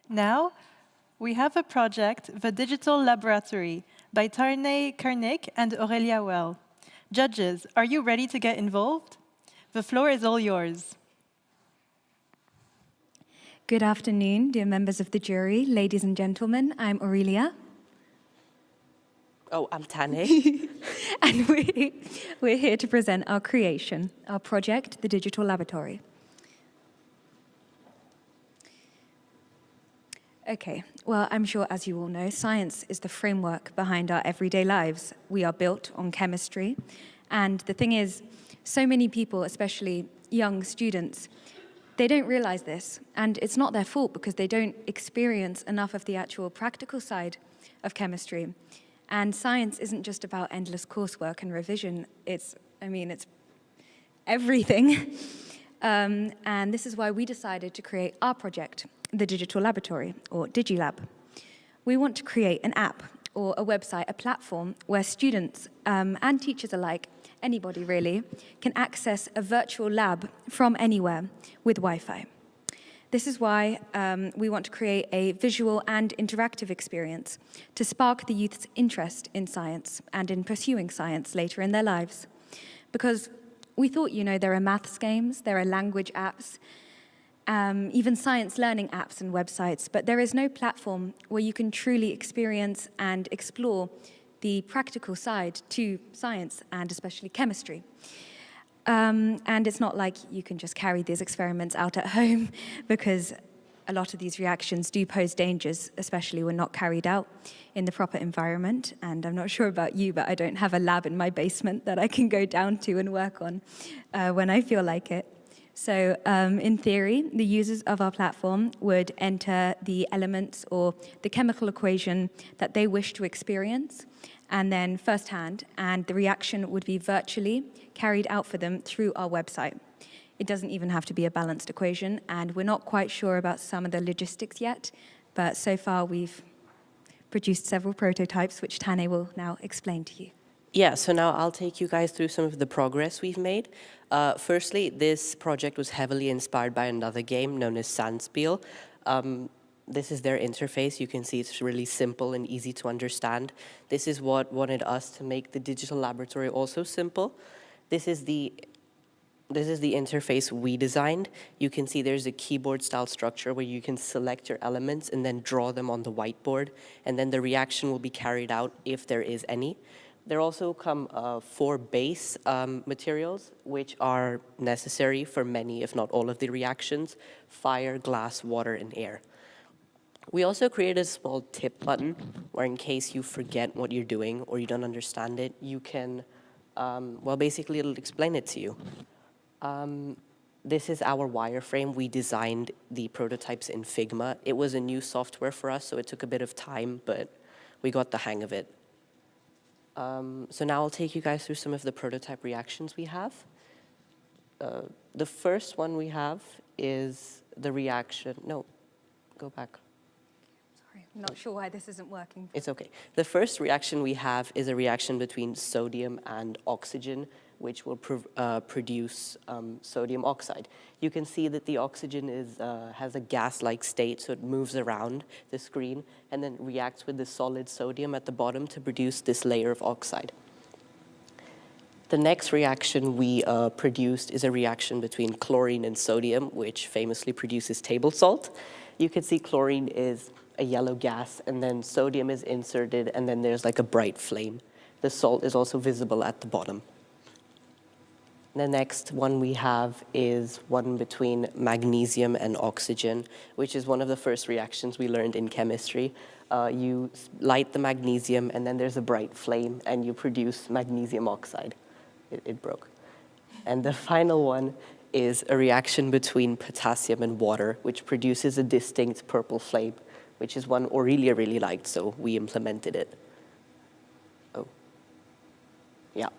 Now, we have a project, The Digital Laboratory, by Tanay, Karnik, and Aurelia Well. Judges, are you ready to get involved? The floor is all yours. Good afternoon, dear members of the jury, ladies and gentlemen. I'm Aurelia. Oh, I'm Tanay. And we're here to present our creation, our project, the Digital Laboratory. Okay, well, I'm sure, as you all know, science is the framework behind our everyday lives. We are built on chemistry. And the thing is, so many people, especially young students, they don't realize this. And it's not their fault because they don't experience enough of the actual practical side of chemistry. And science isn't just about endless coursework and revision. It's everything. And this is why we decided to create our project, the Digital Laboratory, or DigiLab. We want to create an app or a website, a platform where students and teachers alike, anybody really, can access a virtual lab from anywhere with Wi-Fi. This is why we want to create a visual and interactive experience to spark the youth's interest in science and in pursuing science later in their lives. Because we thought, there are maths games, there are language apps, even science learning apps and websites, but there is no platform where you can truly experience and explore the practical side to science and especially chemistry. And it's not like you can just carry these experiments out at home because a lot of these reactions do pose dangers, especially when not carried out in the proper environment. And I'm not sure about you, but I don't have a lab in my basement that I can go down to and work on when I feel like it. So in theory, the users of our platform would enter the elements or the chemical equation that they wish to experience, and then firsthand, and the reaction would be virtually carried out for them through our website. It doesn't even have to be a balanced equation, and we're not quite sure about some of the logistics yet, but so far we've produced several prototypes, which Tanay will now explain to you. Yeah, so now I'll take you guys through some of the progress we've made. Firstly, this project was heavily inspired by another game known as Sandspiel. This is their interface. You can see it's really simple and easy to understand. This is what wanted us to make the digital laboratory also simple. This is the interface we designed. You can see there's a keyboard-style structure where you can select your elements and then draw them on the whiteboard, and then the reaction will be carried out if there is any. There also come 4 base materials, which are necessary for many, if not all of the reactions: fire, glass, water, and air. We also created a small tip button where in case you forget what you're doing or you don't understand it, you can, basically it'll explain it to you. This is our wireframe. We designed the prototypes in Figma. It was a new software for us, so it took a bit of time, but we got the hang of it. So now I'll take you guys through some of the prototype reactions we have. The first one we have is the reaction. No, go back. Sorry, I'm not sure why this isn't working. It's okay. The first reaction we have is a reaction between sodium and oxygen, which will produce sodium oxide. You can see that the oxygen has a gas-like state, so it moves around the screen and then reacts with the solid sodium at the bottom to produce this layer of oxide. The next reaction we produced is a reaction between chlorine and sodium, which famously produces table salt. You can see chlorine is a yellow gas, and then sodium is inserted, and then there's like a bright flame. The salt is also visible at the bottom. The next one we have is one between magnesium and oxygen, which is one of the first reactions we learned in chemistry. You light the magnesium, and then there's a bright flame, and you produce magnesium oxide. It broke. And the final one is a reaction between potassium and water, which produces a distinct purple flame, which is one Aurelia really liked, so we implemented it. Oh, yeah.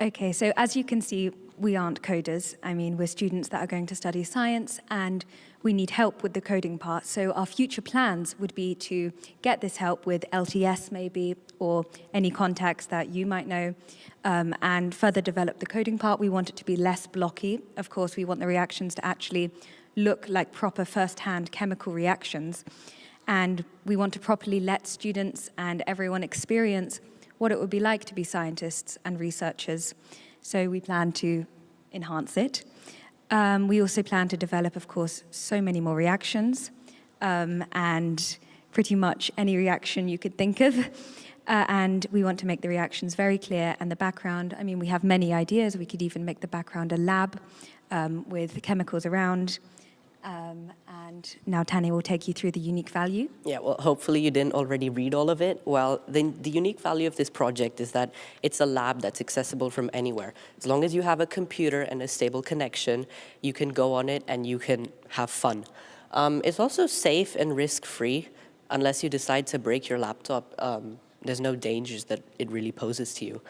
Okay, so as you can see, we aren't coders. I mean, we're students that are going to study science, and we need help with the coding part. So our future plans would be to get this help with LTS maybe, or any contacts that you might know, and further develop the coding part. We want it to be less blocky. Of course, we want the reactions to actually look like proper first-hand chemical reactions. And we want to properly let students and everyone experience what it would be like to be scientists and researchers. So we plan to enhance it. We also plan to develop, of course, so many more reactions, and pretty much any reaction you could think of. And we want to make the reactions very clear, and the background, I mean, we have many ideas. We could even make the background a lab with chemicals around. And now Tanay will take you through the unique value. Yeah, well, hopefully you didn't already read all of it. Well, the unique value of this project is that it's a lab that's accessible from anywhere. As long as you have a computer and a stable connection, you can go on it and you can have fun. It's also safe and risk-free. Unless you decide to break your laptop, there's no dangers that it really poses to you.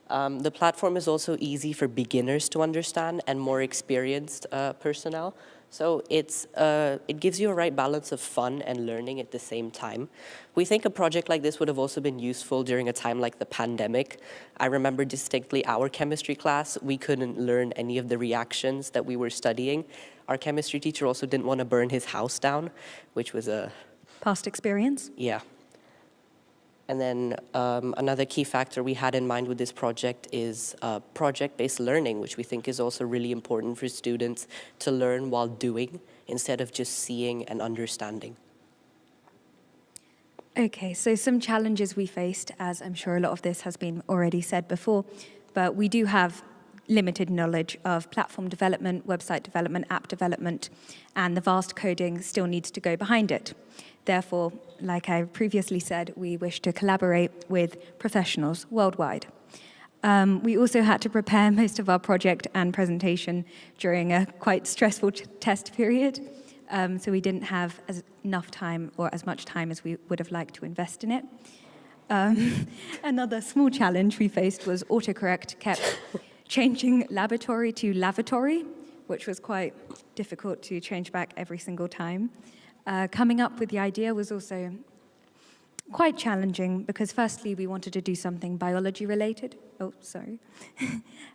The platform is also easy for beginners to understand and more experienced personnel. So it gives you a right balance of fun and learning at the same time. We think a project like this would have also been useful during a time like the pandemic. I remember distinctly our chemistry class, we couldn't learn any of the reactions that we were studying. Our chemistry teacher also didn't want to burn his house down, which was a... Past experience? Yeah. And then another key factor we had in mind with this project is project-based learning, which we think is also really important for students to learn while doing instead of just seeing and understanding. Okay, so some challenges we faced, as I'm sure a lot of this has been already said before, but we do have limited knowledge of platform development, website development, app development, and the vast coding still needs to go behind it. Therefore, like I previously said, we wish to collaborate with professionals worldwide. We also had to prepare most of our project and presentation during a quite stressful test period, so we didn't have enough time or as much time as we would have liked to invest in it. Another small challenge we faced was autocorrect kept changing laboratory to lavatory, which was quite difficult to change back every single time. Coming up with the idea was also quite challenging because firstly we wanted to do something biology related. Oh, sorry.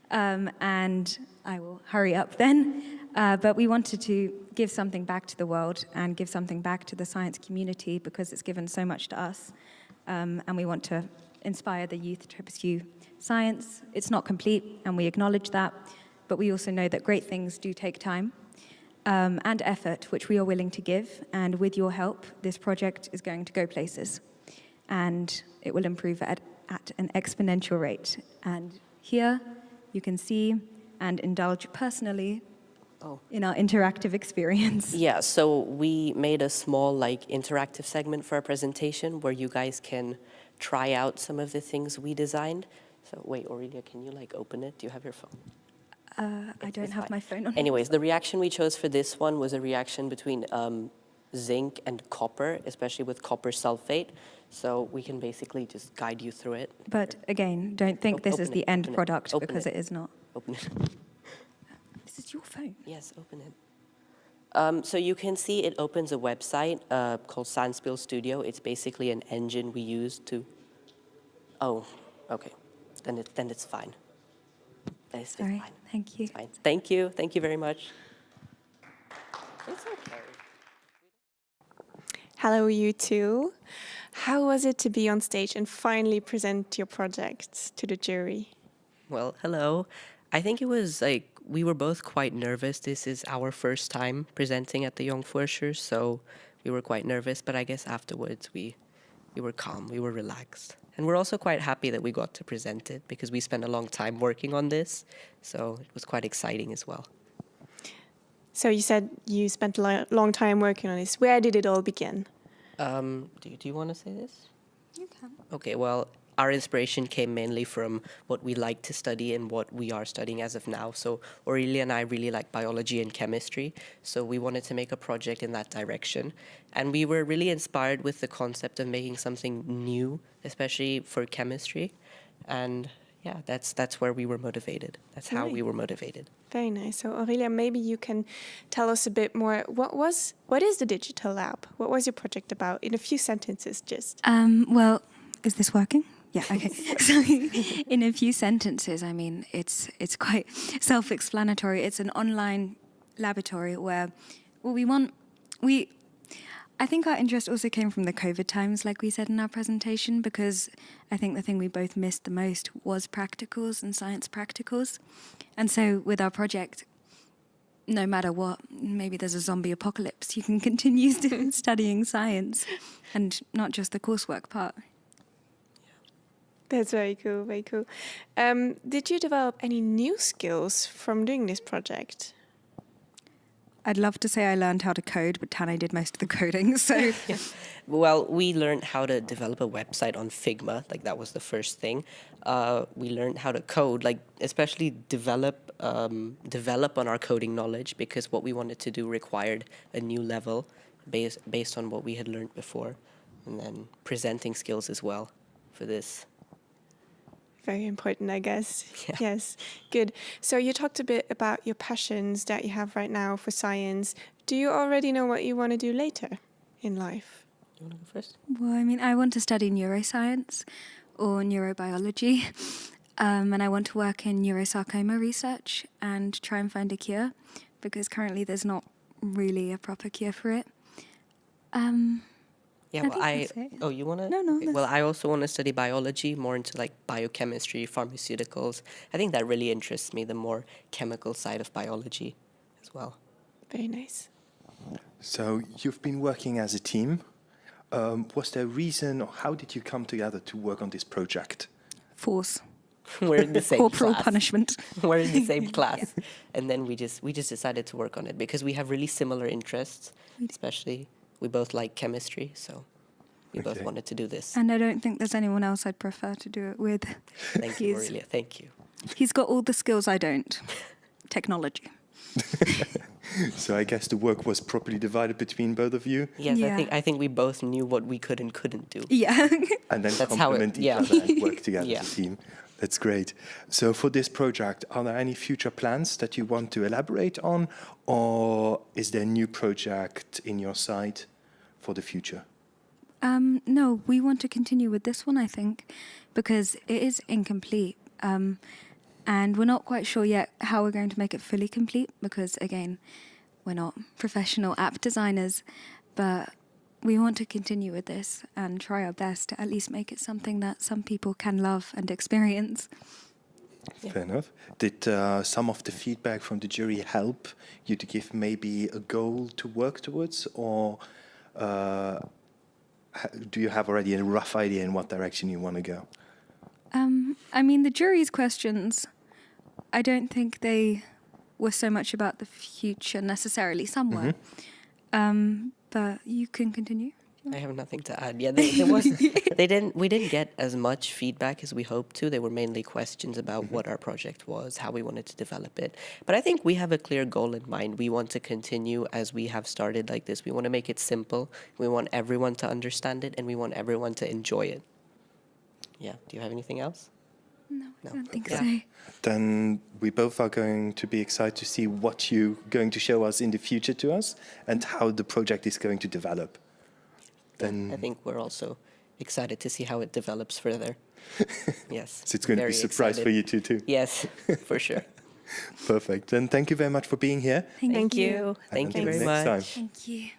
And I will hurry up then. But we wanted to give something back to the world and give something back to the science community because it's given so much to us. And we want to inspire the youth to pursue science. It's not complete, and we acknowledge that, but we also know that great things do take time and effort, which we are willing to give. And with your help, this project is going to go places, and it will improve at an exponential rate. And here you can see and indulge personally in our interactive experience. Yeah, so we made a small interactive segment for our presentation where you guys can try out some of the things we designed. So wait, Aurelia, can you open it? Do you have your phone? I don't have my phone on. Anyways, the reaction we chose for this one was a reaction between zinc and copper, especially with copper sulfate. So we can basically just guide you through it. But again, don't think this is the end product because it is not. Open it. This is your phone. Yes, open it. So you can see it opens a website called Sandspill Studio. It's basically an engine we use to... Oh, okay. Then it's fine. It's Sorry, fine. thank you. It's fine. Thank you. Thank you very much. It's okay. Hello, you two. How was it to be on stage and finally present your project to the jury? Well, hello. I think it was we were both quite nervous. This is our first time presenting at the Jonk Fuerscher, so we were quite nervous, but I guess afterwards we were calm, we were relaxed. And we're also quite happy that we got to present it because we spent a long time working on this, so it was quite exciting as well. So you said you spent a long time working on this. Where did it all begin? Do you want to say this? You can. Okay, well, our inspiration came mainly from what we like to study and what we are studying as of now. So Aurelia and I really like biology and chemistry, so we wanted to make a project in that direction. And we were really inspired with the concept of making something new, especially for chemistry. And yeah, that's where we were motivated. That's how we were motivated. Very nice. So Aurelia, maybe you can tell us a bit more. What is the Digital Lab? What was your project about? In a few sentences, just. Well, is this working? Yeah, okay. So in a few sentences, I mean, it's quite self-explanatory. It's an online laboratory where Well, I think our interest also came from the COVID times, like we said in our presentation, because I think the thing we both missed the most was practicals and science practicals. And so with our project, no matter what, maybe there's a zombie apocalypse, you can continue studying science and not just the coursework part. That's very cool, very cool. Did you develop any new skills from doing this project? I'd love to say I learned how to code, but Tanay did most of the coding, so... Well, we learned how to develop a website on Figma, like that was the first thing. We learned how to code, like especially develop on our coding knowledge, because what we wanted to do required a new level based on what we had learned before, and then presenting skills as well for this. Very important, I guess. Yeah. Yes, good. So you talked a bit about your passions that you have right now for science. Do you already know what you want to do later in life? You want to go first? Well, I mean, I want to study neuroscience or neurobiology, and I want to work in neurosarcoma research and try and find a cure, because currently there's not really a proper cure for it. Yeah, well, think that's it. Oh, you want to? No, Okay. Well, I also want to study biology, more into like biochemistry, pharmaceuticals. I think that really interests me, the more chemical side of biology as well. Very nice. So you've been working as a team. Was there a reason, or how did you come together to work on this project? Force. We're in the same Corporal class. punishment. We're in the same class. And then we just decided to work on it because we have really similar interests, especially we both like chemistry, so we both Okay. wanted to do this. And I don't think there's anyone else I'd prefer to do it with. Thank you, Aurelia. Thank you. He's got all the skills I don't. Technology. So I guess the work was properly divided between both of you, Yes, Yeah. I think we both knew what we could and couldn't do. Yeah. and then That's how it- complement each yeah. other and work together Yeah. as a team. That's great. So for this project, are there any future plans that you want to elaborate on, or is there a new project in your sight for the future? No, we want to continue with this one, I think, because it is incomplete. And we're not quite sure yet how we're going to make it fully complete, because, again, we're not professional app designers, but we want to continue with this and try our best to at least make it something that some people can love and experience. Fair enough. Did some of the feedback from the jury help you to give maybe a goal to work towards, or do you have already a rough idea in what direction you want to go? I mean, the jury's questions, I don't think they were so much about the future necessarily. Some were. But you can continue. I have nothing to add. Yeah, there was. We didn't get as much feedback as we hoped to. They were mainly questions about what our project was, how we wanted to develop it. But I think we have a clear goal in mind. We want to continue as we have started like this. We want to make it simple. We want everyone to understand it, and we want everyone to enjoy it. Yeah. Do you have anything else? No, I don't think Yeah. so. Then we both are going to be excited to see what you're going to show us in the future to us and how the project is going to develop. Then I think we're also excited to see how it develops further. Yes. so it's going to be a very surprise for excited. you two too. Yes, for sure. Perfect. Then thank you very much for being here. Thank you. Thank you Until very next much. time. Thank you.